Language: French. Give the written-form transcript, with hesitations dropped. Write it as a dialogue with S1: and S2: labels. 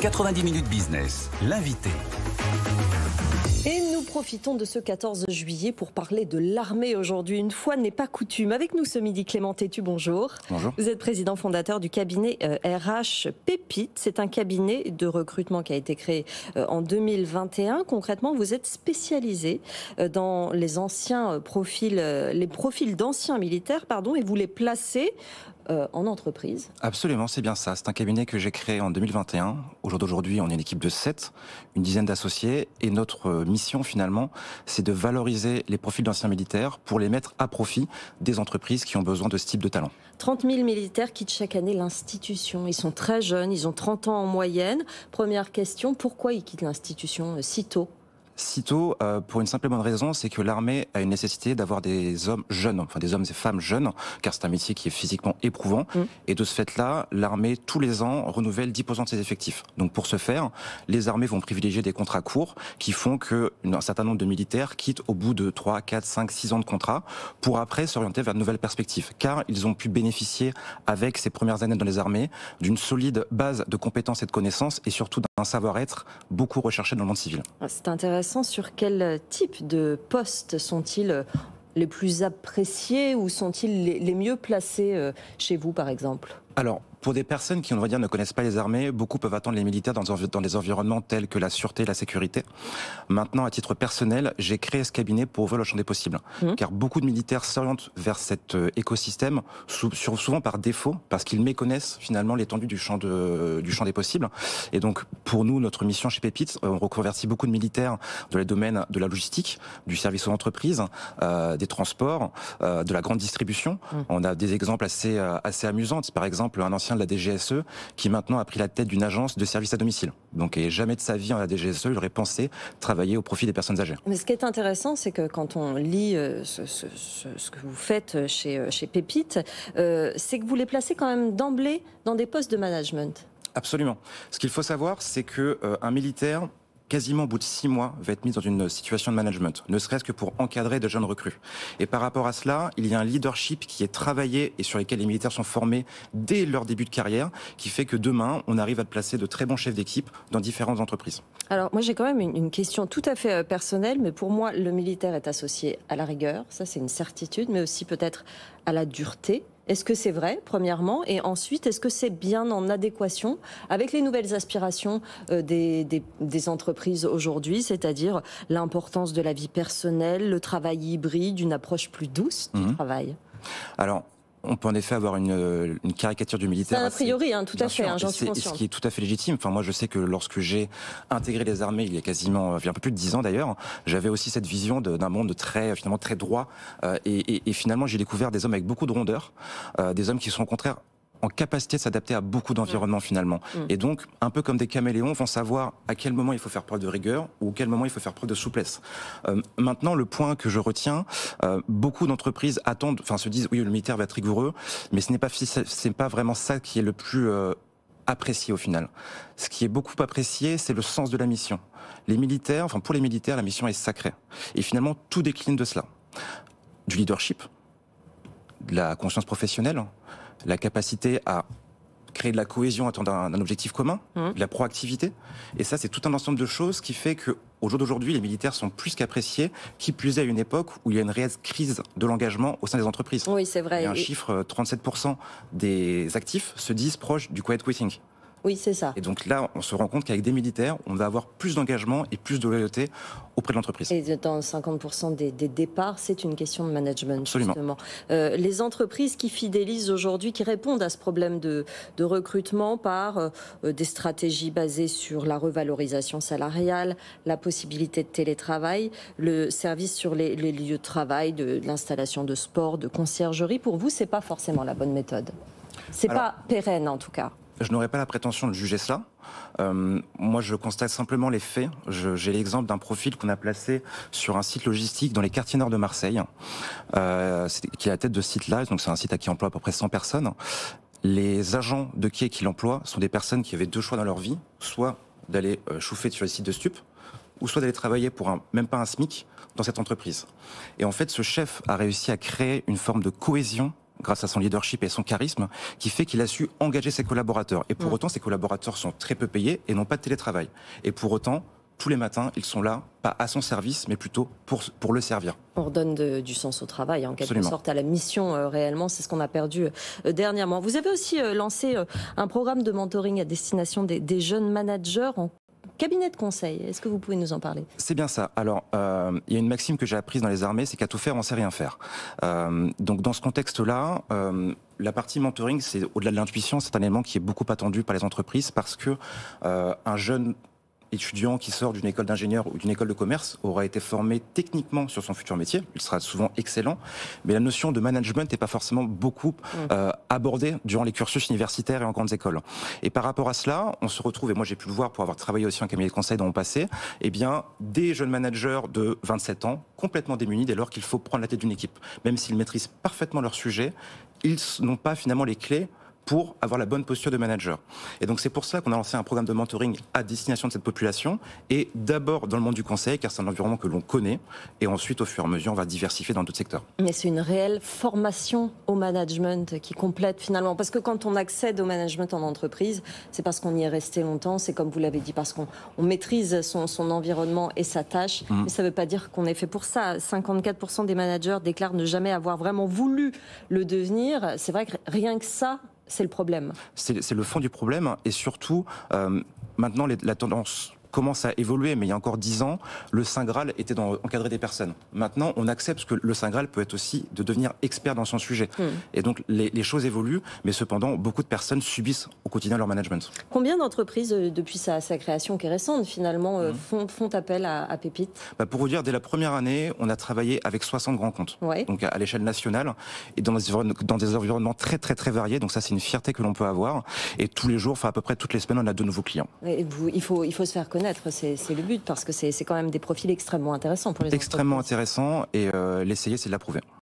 S1: 90 minutes business, l'invité.
S2: Et nous profitons de ce 14 juillet pour parler de l'armée aujourd'hui. Une fois n'est pas coutume. Avec nous ce midi, Clément Tétu, bonjour.
S3: Bonjour.
S2: Vous êtes président fondateur du cabinet RH Pépite. C'est un cabinet de recrutement qui a été créé en 2021. Concrètement, vous êtes spécialisé dans les anciens profils, les profils d'anciens militaires, et vous les placez en entreprise.
S3: Absolument, c'est bien ça. C'est un cabinet que j'ai créé en 2021. Au jour d'aujourd'hui, on est une équipe de 7, une dizaine d'associés. Et notre mission, finalement, c'est de valoriser les profils d'anciens militaires pour les mettre à profit des entreprises qui ont besoin de ce type de talent.
S2: 30 000 militaires quittent chaque année l'institution. Ils sont très jeunes, ils ont 30 ans en moyenne. Première question, pourquoi ils quittent l'institution si tôt ?
S3: Sitôt, pour une simple et bonne raison, c'est que l'armée a une nécessité d'avoir des hommes jeunes, enfin des hommes et femmes jeunes, car c'est un métier qui est physiquement éprouvant. Et de ce fait-là, l'armée, tous les ans, renouvelle 10% de ses effectifs. Donc pour ce faire, les armées vont privilégier des contrats courts qui font qu'un certain nombre de militaires quittent au bout de 3, 4, 5, 6 ans de contrat pour après s'orienter vers de nouvelles perspectives. Car ils ont pu bénéficier, avec ces premières années dans les armées, d'une solide base de compétences et de connaissances et surtout d'un savoir-être beaucoup recherché dans le monde civil.
S2: C'est intéressant. Sur quel type de postes sont-ils les plus appréciés ou sont-ils les mieux placés chez vous, par exemple ?
S3: Alors, pour des personnes qui, on va dire, ne connaissent pas les armées, beaucoup peuvent attendre les militaires dans des environnements tels que la sûreté et la sécurité. Maintenant, à titre personnel, j'ai créé ce cabinet pour ouvrir le champ des possibles. Car beaucoup de militaires s'orientent vers cet écosystème, souvent par défaut, parce qu'ils méconnaissent finalement l'étendue du champ des possibles. Et donc, pour nous, notre mission chez Pépite, on reconvertit beaucoup de militaires dans les domaines de la logistique, du service aux entreprises, des transports, de la grande distribution. On a des exemples assez amusants. Par exemple, un ancien de la DGSE qui maintenant a pris la tête d'une agence de services à domicile. Donc, et jamais de sa vie en la DGSE, il aurait pensé travailler au profit des personnes âgées.
S2: Mais ce qui est intéressant, c'est que quand on lit ce que vous faites chez Pépite, c'est que vous les placez quand même d'emblée dans des postes de management.
S3: Absolument. Ce qu'il faut savoir, c'est que un militaire, quasiment au bout de 6 mois, va être mis dans une situation de management, ne serait-ce que pour encadrer de jeunes recrues. Et par rapport à cela, il y a un leadership qui est travaillé et sur lequel les militaires sont formés dès leur début de carrière, qui fait que demain, on arrive à placer de très bons chefs d'équipe dans différentes entreprises. Alors,
S2: moi, j'ai quand même une question tout à fait personnelle, mais pour moi, le militaire est associé à la rigueur, ça c'est une certitude, mais aussi peut-être à la dureté. Est-ce que c'est vrai, premièrement? Et ensuite, est-ce que c'est bien en adéquation avec les nouvelles aspirations des entreprises aujourd'hui, c'est-à-dire l'importance de la vie personnelle, le travail hybride, une approche plus douce du travail?
S3: Alors, on peut en effet avoir une caricature du militaire.
S2: C'est un a priori, tout à fait, j'en suis consciente.
S3: Ce qui est tout à fait légitime. Enfin, moi, je sais que lorsque j'ai intégré les armées, il y a un peu plus de 10 ans d'ailleurs, j'avais aussi cette vision d'un monde finalement très droit. Et finalement, j'ai découvert des hommes avec beaucoup de rondeur, des hommes qui sont au contraire en capacité de s'adapter à beaucoup d'environnements finalement. Et donc, un peu comme des caméléons, vont savoir à quel moment il faut faire preuve de rigueur ou à quel moment il faut faire preuve de souplesse. Maintenant, le point que je retiens, beaucoup d'entreprises se disent oui, le militaire va être rigoureux, mais ce n'est pas vraiment ça qui est le plus apprécié au final. Ce qui est beaucoup apprécié, c'est le sens de la mission. Pour les militaires, la mission est sacrée. Et finalement, tout décline de cela. Du leadership, de la conscience professionnelle, la capacité à créer de la cohésion autour d'un objectif commun, de la proactivité. Et ça, c'est tout un ensemble de choses qui fait qu'au jour d'aujourd'hui, les militaires sont plus qu'appréciés, qui plus est à une époque où il y a une réelle crise de l'engagement au sein des entreprises.
S2: Oui, c'est vrai.
S3: Il y a un chiffre, 37% des actifs se disent proches du quiet quitting.
S2: Oui, c'est ça.
S3: Et donc là, on se rend compte qu'avec des militaires, on va avoir plus d'engagement et plus de loyauté auprès de l'entreprise.
S2: Et dans 50% des départs, c'est une question de management,
S3: Absolument.
S2: Justement. Les entreprises qui fidélisent aujourd'hui, qui répondent à ce problème de recrutement par des stratégies basées sur la revalorisation salariale, la possibilité de télétravail, le service sur les lieux de travail, de l'installation de sport, de conciergerie, pour vous, c'est pas forcément la bonne méthode. C'est pas pérenne, en tout cas.
S3: Je n'aurais pas la prétention de juger cela. Moi, je constate simplement les faits. J'ai l'exemple d'un profil qu'on a placé sur un site logistique dans les quartiers nord de Marseille, qui est à la tête de ce site-là. Donc, c'est un site qui emploie à peu près 100 personnes. Les agents de quai qui l'emploient sont des personnes qui avaient 2 choix dans leur vie, soit d'aller chauffer sur les sites de stupes, ou soit d'aller travailler pour même pas un SMIC dans cette entreprise. Et en fait, ce chef a réussi à créer une forme de cohésion grâce à son leadership et son charisme, qui fait qu'il a su engager ses collaborateurs. Et pour autant, ses collaborateurs sont très peu payés et n'ont pas de télétravail. Et pour autant, tous les matins, ils sont là, pas à son service, mais plutôt pour le servir.
S2: On redonne du sens au travail, en quelque
S3: Absolument.
S2: sorte, à la mission réellement. C'est ce qu'on a perdu dernièrement. Vous avez aussi lancé un programme de mentoring à destination des jeunes managers en cabinet de conseil. Est-ce que vous pouvez nous en parler?
S3: C'est bien ça. Alors, il y a une maxime que j'ai apprise dans les armées, c'est qu'à tout faire, on sait rien faire. Donc, dans ce contexte-là, la partie mentoring, c'est au-delà de l'intuition, c'est un élément qui est beaucoup attendu par les entreprises parce que un jeune étudiant qui sort d'une école d'ingénieur ou d'une école de commerce aura été formé techniquement sur son futur métier, il sera souvent excellent, mais la notion de management n'est pas forcément beaucoup abordée durant les cursus universitaires et en grandes écoles. Et par rapport à cela, on se retrouve, et moi j'ai pu le voir pour avoir travaillé aussi en cabinet de conseil dans mon passé, eh bien, des jeunes managers de 27 ans, complètement démunis dès lors qu'il faut prendre la tête d'une équipe. Même s'ils maîtrisent parfaitement leur sujet, ils n'ont pas finalement les clés pour avoir la bonne posture de manager. Et donc c'est pour ça qu'on a lancé un programme de mentoring à destination de cette population, et d'abord dans le monde du conseil, car c'est un environnement que l'on connaît, et ensuite au fur et à mesure on va diversifier dans d'autres secteurs. Mais
S2: c'est une réelle formation au management qui complète finalement, parce que quand on accède au management en entreprise, c'est parce qu'on y est resté longtemps, c'est comme vous l'avez dit, parce qu'on maîtrise son environnement et sa tâche, mais ça ne veut pas dire qu'on est fait pour ça. 54% des managers déclarent ne jamais avoir vraiment voulu le devenir. C'est vrai que rien que ça, c'est le problème.
S3: C'est le fond du problème, et surtout, maintenant, la tendance commence à évoluer, mais il y a encore 10 ans, le Saint Graal était d'encadrer des personnes. Maintenant, on accepte que le Saint Graal peut être aussi de devenir expert dans son sujet. Et donc, les choses évoluent, mais cependant, beaucoup de personnes subissent au quotidien leur management.
S2: Combien d'entreprises, depuis sa création qui est récente, finalement, font appel à Pépite?
S3: Pour vous dire, dès la première année, on a travaillé avec 60 grands comptes, donc à l'échelle nationale, et dans des environnements très, très, très variés. Donc ça, c'est une fierté que l'on peut avoir. Et tous les jours, enfin à peu près toutes les semaines, on a de nouveaux clients.
S2: Et il faut se faire connaître. C'est le but, parce que c'est quand même des profils extrêmement intéressants pour les entreprises.
S3: Extrêmement intéressants, et l'essayer, c'est de l'approuver.